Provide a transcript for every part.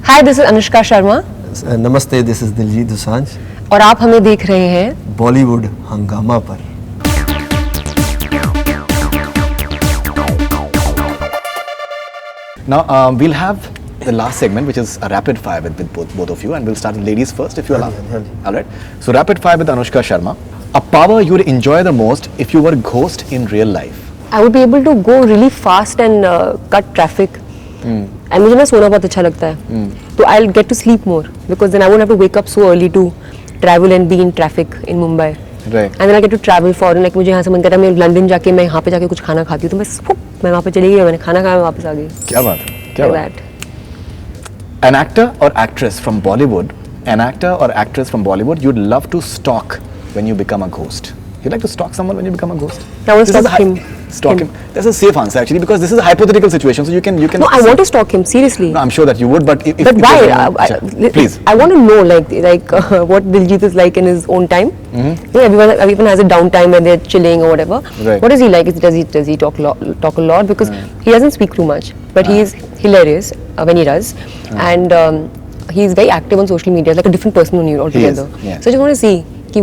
Hi, this is Anushka Sharma नमस्ते, this is Diljit Dosanjh और आप हमें देख रहे हैं बॉलीवुड हंगामा पर। Now we'll have the last segment, which is a rapid fire with both of you, and we'll start with ladies first, if you allow. All right. So rapid fire with Anushka Sharma. A power you would enjoy the most if you were a ghost in real life. I would be able to go really fast and cut traffic and मुझे ना सोना बहुत अच्छा लगता है तो I will get to sleep more because then I won't have to wake up so early to travel and be in traffic in Mumbai Right. And then I get to travel for like मुझे यहाँ से मन करता है मैं London जाके मैं यहाँ पे जाके कुछ खाना खाती हूँ तो मैं वहाँ पे चली गई मैंने खाना खाया मैं वापस आ गई क्या बात है? क्या like बात है? that. An actor or actress from Bollywood you'd love to stalk when you become a ghost. You'd like to stalk someone when you become a ghost? I want to This is stalk him. Stalk him. That's a safe answer actually, because this is a hypothetical situation, so you can. No, I want to stalk him seriously. No, I'm sure that you would, but if But why? Please. I want to know like what Diljit is like in his own time. Yeah, everyone has a downtime when they're chilling or whatever. Right. What is he like? Does he talk a lot? Because he doesn't speak too much, but he is hilarious when he does, and he's very active on social media, like a different person altogether. yeah. So I just want to see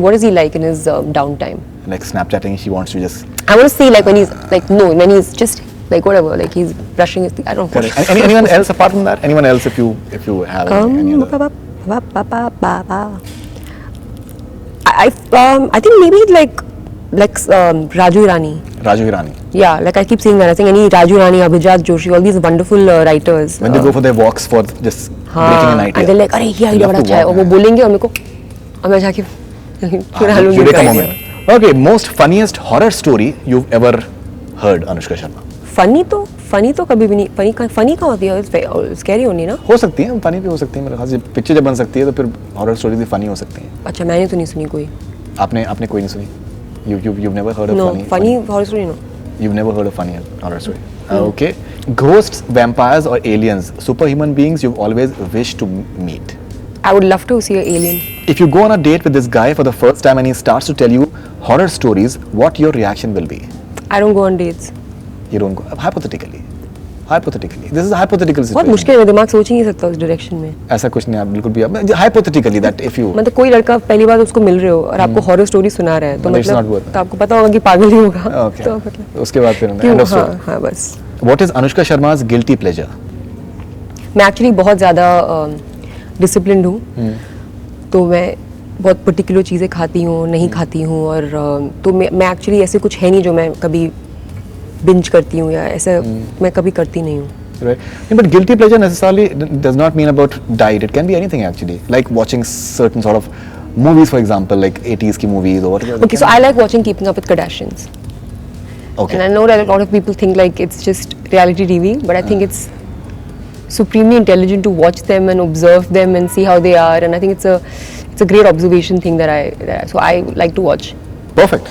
what is he like in his downtime. Like Snapchatting, she wants to just. I want to see like when he's like when he's just like whatever, like he's brushing his teeth. I don't know. Correct. Anyone else apart from that? Anyone else if you have any other? I think maybe like Raju Irani. Raju Hirani. Yeah, like I keep saying that. I think any Raju Irani, Abhijat Joshi, all these wonderful writers. When they go for their walks for just breaking an idea. and they're like, अरे ये idea बड़ा अच्छा है, और वो बोलेंगे और मेरे को, और मैं जाके चुरा लूँगी Eureka idea. moment. Okay, most funniest horror story you've ever heard, Anushka Sharma. Funny तो कभी भी नहीं फनी कहाँ होती है स्कैरी होनी ना हो सकती है, फनी भी हो सकती है मेरे ख्याल से। पिक्चर जब बन सकती है तो फिर हॉरर स्टोरी भी फनी हो सकती हैं। अच्छा मैंने तो नहीं सुनी कोई आपने कोई नहीं सुनी? You've never heard of no funny funny horror story no You've never heard of funny horror story. Okay. Ghosts, vampires or aliens, superhuman beings you've always wished to meet. I would love to see an alien. If you go on a date with this guy for the first time and he starts to tell you horror stories, what your reaction will be? I don't go on dates. You don't go. Hypothetically. This is a hypothetical situation. बहुत मुश्किल है, दिमाग सोच ही नहीं सकता उस direction में। ऐसा कुछ नहीं, आप बिल्कुल भी hypothetically that if you मतलब कोई लड़का पहली बार उसको मिल रहे हो और आपको हॉरर स्टोरी सुना रहा है तो But it's not मतलब worth it. तो आपको पता होगा कि पागल ही होगा। Okay. तो मतलब उसके बाद फिर क्यों? end of story. हाँ बस। What is Anushka Sharma's guilty pleasure? मैं एक्चुअली बहुत ज़्यादा डिसिप्लिन्ड हूँ तो मैं बहुत पर्टिकुलर चीज़ें खाती हूँ नहीं खाती हूँ और तो मैं एक्चुअली ऐसे कुछ है नहीं जो मैं कभी बिंज करती हूँ या ऐसा मैं कभी करती नहीं हूँ। Right. Yeah, but guilty pleasure necessarily does not mean about diet. It can be anything actually. Like watching certain sort of movies, for example, like 80s ki movies or whatever. Okay, so I like watching Keeping Up with Kardashians. Okay. And I know that a lot of people think like it's just reality TV, but I think it's supremely intelligent to watch them and observe them and see how they are, and I think it's a great observation thing that I so I like to watch. Perfect.